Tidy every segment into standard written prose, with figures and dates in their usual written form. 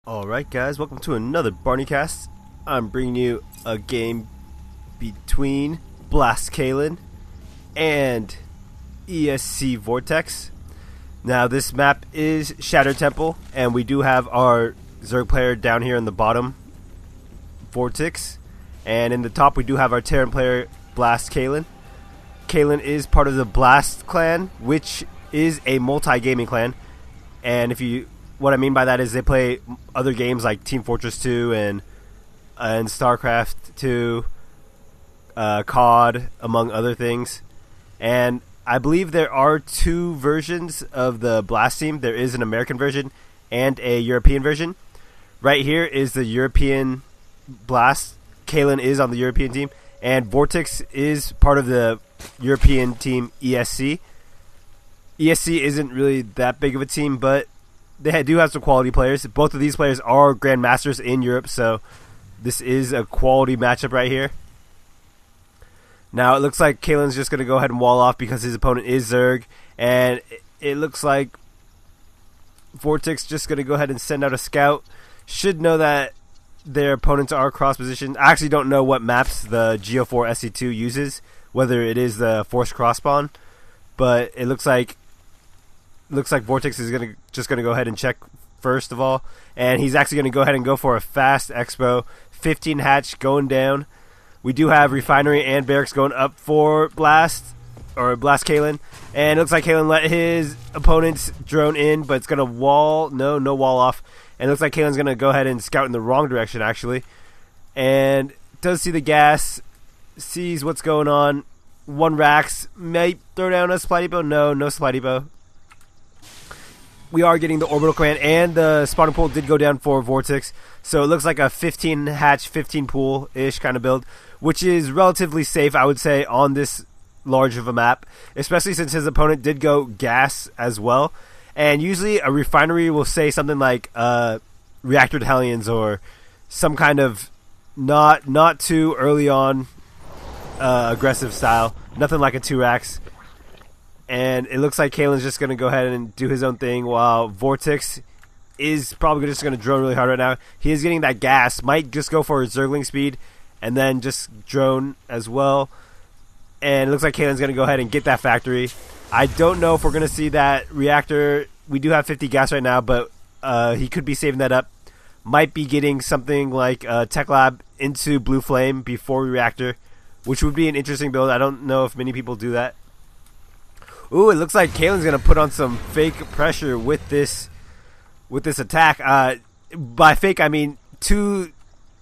Alright guys, welcome to another barneycast. I'm bringing you a game between BLAST꽤kalin and ESC VortiX. Now this map is Shattered Temple, and we do have our Zerg player down here in the bottom, VortiX, and in the top we do have our Terran player, BLASTselvfølglin. Kalin is part of the Blast clan, which is a multi-gaming clan, and what I mean by that is they play other games like Team Fortress 2 and StarCraft 2, COD, among other things. And I believe there are two versions of the Blast team. There is an American version and a European version. Right here is the European Blast. Kalin is on the European team, and VortiX is part of the European team ESC. ESC isn't really that big of a team, but they do have some quality players. Both of these players are grandmasters in Europe, so this is a quality matchup right here. Now it looks like Kalin's just going to go ahead and wall off because his opponent is Zerg, and it looks like VortiX just going to go ahead and send out a scout. Should know that their opponents are cross positioned. I actually don't know what maps the GO4SC2 uses, whether it is the forced cross spawn, but it looks like VortiX is just gonna go ahead and check first of all, and he's actually gonna go ahead and go for a fast expo. 15 hatch going down. We do have refinery and barracks going up for BLASTtkалin, and it looks like Kalin let his opponents drone in, but it's gonna wall. No wall off, and it looks like Kalin's gonna go ahead and scout in the wrong direction actually, and does see the gas, sees what's going on. One Rax might throw down a supply depot. No supply depot. We are getting the orbital command, and the spawning pool did go down for VortiX, so it looks like a 15 hatch, 15 pool-ish kind of build, which is relatively safe, I would say, on this large of a map, especially since his opponent did go gas as well. And usually a refinery will say something like reactor to Hellions, or some kind of not too early on aggressive style, nothing like a 2-Rax. And it looks like Kalin's just going to go ahead and do his own thing, while VortiX is probably just going to drone really hard right now. He is getting that gas. Might just go for a Zergling speed and then just drone as well. And it looks like Kalin's going to go ahead and get that factory. I don't know if we're going to see that reactor. We do have 50 gas right now, but he could be saving that up. Might be getting something like Tech Lab into Blue Flame before reactor, which would be an interesting build. I don't know if many people do that. Ooh, it looks like Kalin's gonna put on some fake pressure with this attack. By fake, I mean two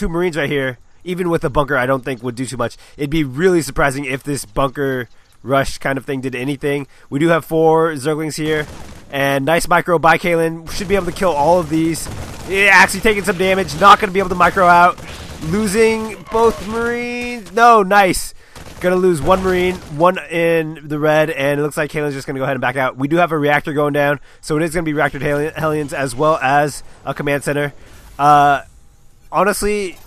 Marines right here. Even with a bunker, I don't think would do too much. It'd be really surprising if this bunker rush kind of thing did anything. We do have 4 Zerglings here, and nice micro by Kalin. Should be able to kill all of these. Yeah, actually taking some damage. Not gonna be able to micro out. Losing both Marines. No, nice. Gonna lose 1 Marine, 1 in the red, and it looks like Kalin's just gonna go ahead and back out. We do have a reactor going down, so it is gonna be reactor to Hellions as well as a command center. Honestly,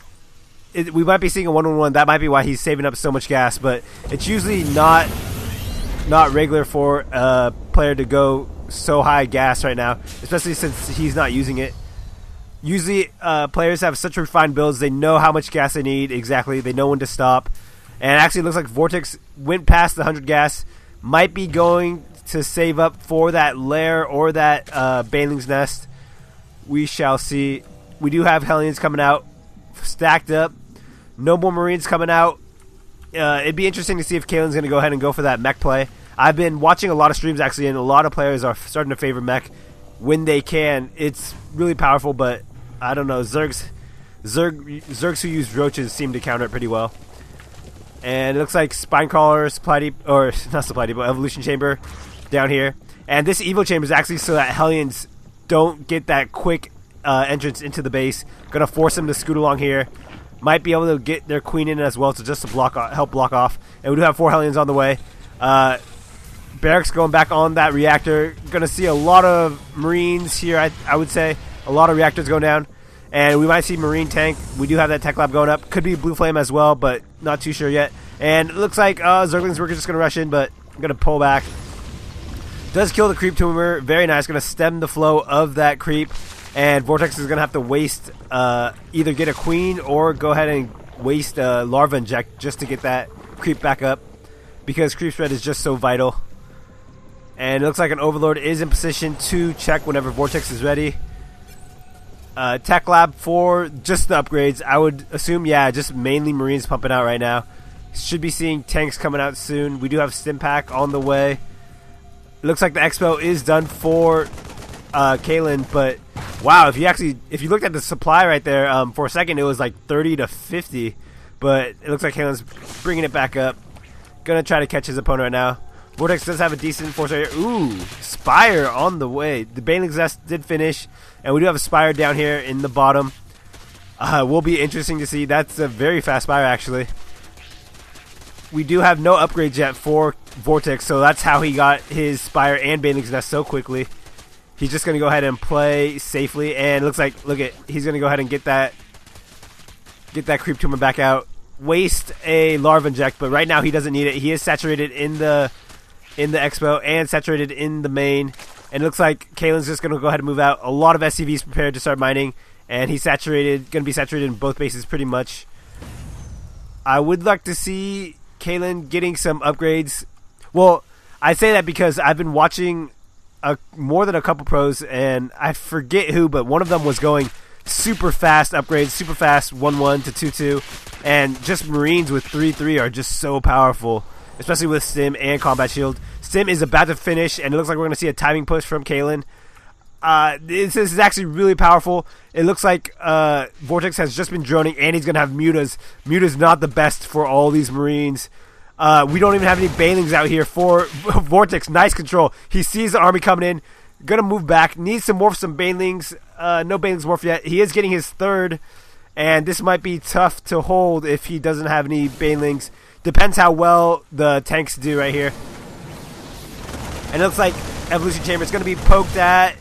we might be seeing a 1-on-1. That might be why he's saving up so much gas, but it's usually not regular for a player to go so high gas right now, especially since he's not using it. Usually, players have such refined builds; they know how much gas they need exactly. They know when to stop. And actually, it looks like VortiX went past the 100 gas. Might be going to save up for that lair or that Baneling's Nest. We shall see. We do have Hellions coming out, stacked up. No more Marines coming out. It'd be interesting to see if Kalin's going to go ahead and go for that mech play. I've been watching a lot of streams, actually, and a lot of players are starting to favor mech when they can. It's really powerful, but I don't know. Zergs who use roaches seem to counter it pretty well. And it looks like Spinecrawler, Evolution Chamber down here. And this Evo Chamber is actually so that Hellions don't get that quick entrance into the base. Gonna force them to scoot along here. Might be able to get their queen in as well, so just to help block off. And we do have 4 Hellions on the way. Barracks going back on that reactor. Gonna see a lot of Marines here, I would say. A lot of reactors going down. And we might see Marine tank. We do have that Tech Lab going up. Could be Blue Flame as well, but not too sure yet. And it looks like Zerglings were just going to rush in, but I'm going to pull back. Does kill the creep tumor. Very nice. Going to stem the flow of that creep. and VortiX is gonna have to waste either get a queen or go ahead and waste a larva inject just to get that creep back up, because creep spread is just so vital. And it looks like an Overlord is in position to check whenever VortiX is ready. Tech lab for just the upgrades, I would assume, yeah, just mainly Marines pumping out right now. Should be seeing tanks coming out soon. We do have stim pack on the way. It looks like the expo is done for Kalin, but wow, if you looked at the supply right there, for a second it was like 30 to 50, but it looks like Kalin's bringing it back up. Gonna try to catch his opponent right now. VortiX does have a decent force area. Ooh, Spire on the way. The Baneling's Nest did finish, and we do have a Spire down here in the bottom. Will be interesting to see. That's a very fast Spire, actually. We do have no upgrades yet for VortiX, so that's how he got his Spire and Baneling's Nest so quickly. He's just going to go ahead and play safely, and it looks like, he's going to go ahead and get that creep tumor back out. Waste a larva inject, but right now he doesn't need it. He is saturated in the expo and saturated in the main, and it looks like Kalin's just going to go ahead and move out. A lot of SCVs prepared to start mining, and he's going to be saturated in both bases pretty much. I would like to see Kalin getting some upgrades. Well, I say that because I've been watching more than a couple pros, and I forget who, but one of them was going super fast upgrades, super fast 1-1 to 2-2, and just Marines with 3-3 are just so powerful, especially with Stim and Combat Shield. Stim is about to finish, and it looks like we're going to see a timing push from Kalin. This is actually really powerful. It looks like VortiX has just been droning, and he's going to have mutas. Muta's not the best for all these Marines. We don't even have any Banelings out here for VortiX. Nice control. He sees the army coming in. Gonna move back. Needs to morph some Banelings. No Banelings morph yet. He is getting his third, and this might be tough to hold if he doesn't have any Banelings. Depends how well the tanks do right here. And it looks like Evolution Chamber is going to be poked at.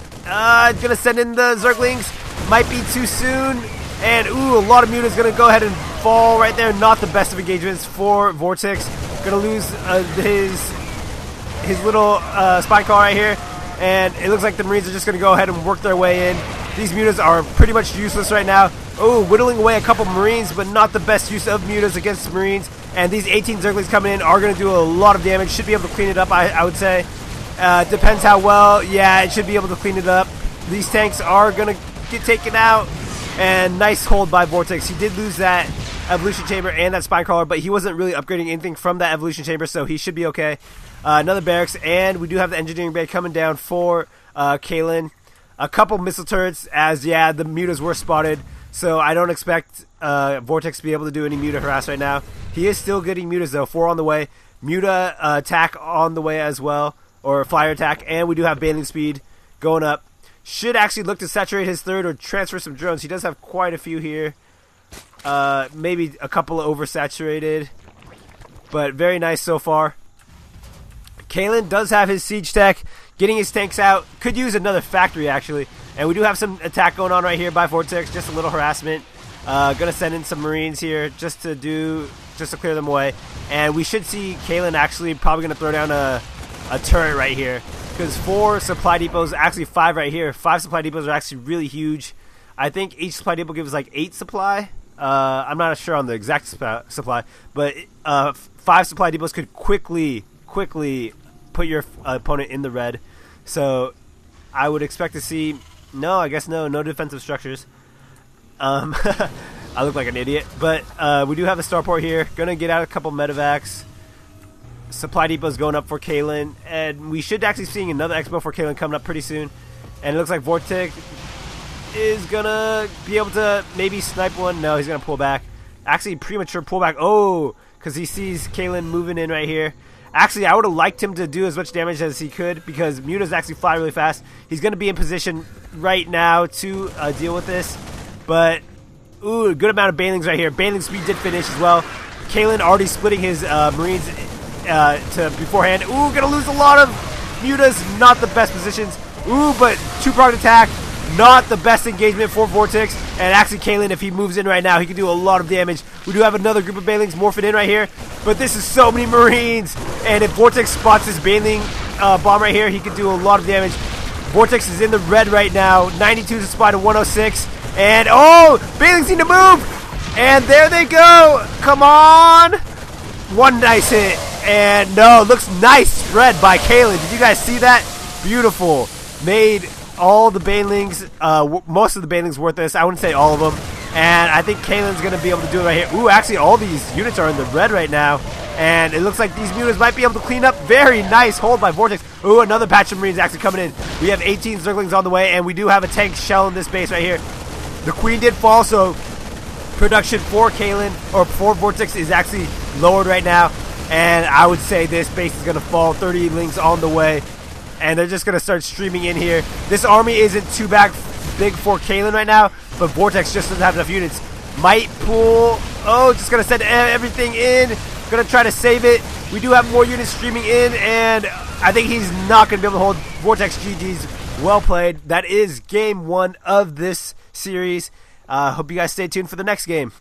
It's going to send in the Zerglings. Might be too soon. And, ooh, a lot of Mutas going to go ahead and fall right there. Not the best of engagements for VortiX. Going to lose his little spy call right here. And it looks like the Marines are just going to go ahead and work their way in. These Mutas are pretty much useless right now. Oh, whittling away a couple Marines, but not the best use of Mutas against Marines. And these 18 Zerglings coming in are going to do a lot of damage. Should be able to clean it up, I would say. Depends how well. Yeah, it should be able to clean it up. These tanks are going to get taken out. And nice hold by VortiX. He did lose that Evolution Chamber and that Spine Crawler, but he wasn't really upgrading anything from that Evolution Chamber, so he should be okay. Another barracks, and we do have the Engineering Bay coming down for Kalin. A couple missile turrets, as, yeah, the Mutas were spotted, so I don't expect VortiX to be able to do any Muta harass right now. He is still getting Mutas, though. 4 on the way. Muta attack on the way as well, or flyer attack, and we do have Baneling Speed going up. Should actually look to saturate his third or transfer some drones. He does have quite a few here. Maybe a couple oversaturated, but very nice so far. Kalin does have his siege tech, getting his tanks out. Could use another factory, actually. And we do have some attack going on right here by VortiX, just a little harassment. Gonna send in some Marines here just to clear them away. And we should see Kalin actually probably gonna throw down a turret right here, because 4 supply depots, actually 5 right here. 5 supply depots are actually really huge. I think each supply depot gives like 8 supply. I'm not sure on the exact supply, but 5 supply depots could quickly put your opponent in the red. So I would expect to see, no defensive structures. I look like an idiot, but we do have a starport here. Gonna get out a couple medevacs. Supply depots going up for Kalin, and we should actually seeing another expo for Kalin coming up pretty soon. And it looks like VortiX is gonna be able to maybe snipe one. No, he's gonna pull back. Actually, premature pullback. Oh, because he sees Kalin moving in right here. Actually, I would have liked him to do as much damage as he could, because Mutas actually fly really fast. He's gonna be in position right now to deal with this. But ooh, a good amount of Banelings right here. Baneling Speed did finish as well. Kalin already splitting his Marines to beforehand. Ooh, gonna lose a lot of Mutas. Not the best positions. Ooh, but 2-pronged attack. Not the best engagement for VortiX. And actually, Kalin, if he moves in right now, he can do a lot of damage. We do have another group of Banelings morphing in right here. But this is so many Marines. And if VortiX spots his Baneling bomb right here, he could do a lot of damage. VortiX is in the red right now. 92 is the spot of 106. And, oh, Banelings need to move. And there they go. Come on. One nice hit. And, no, looks nice spread by Kalin. Did you guys see that? Beautiful. Made all the Banelings, most of the Banelings worthless. I wouldn't say all of them. And I think Kalin's going to be able to do it right here. Ooh, actually, all these units are in the red right now. And it looks like these mutants might be able to clean up. Very nice hold by VortiX. Ooh, another batch of Marines actually coming in. We have 18 Zerglings on the way, and we do have a tank shell in this base right here. The Queen did fall, so production for Kalin, or for VortiX, is actually lowered right now. And I would say this base is going to fall. 30 links on the way. And they're just going to start streaming in here. This army isn't too big for Kalin right now, but VortiX just doesn't have enough units. Might pull. Oh, just going to send everything in. Going to try to save it. We do have more units streaming in, and I think he's not going to be able to hold VortiX. GG's. Well played. That is game 1 of this series. Hope you guys stay tuned for the next game.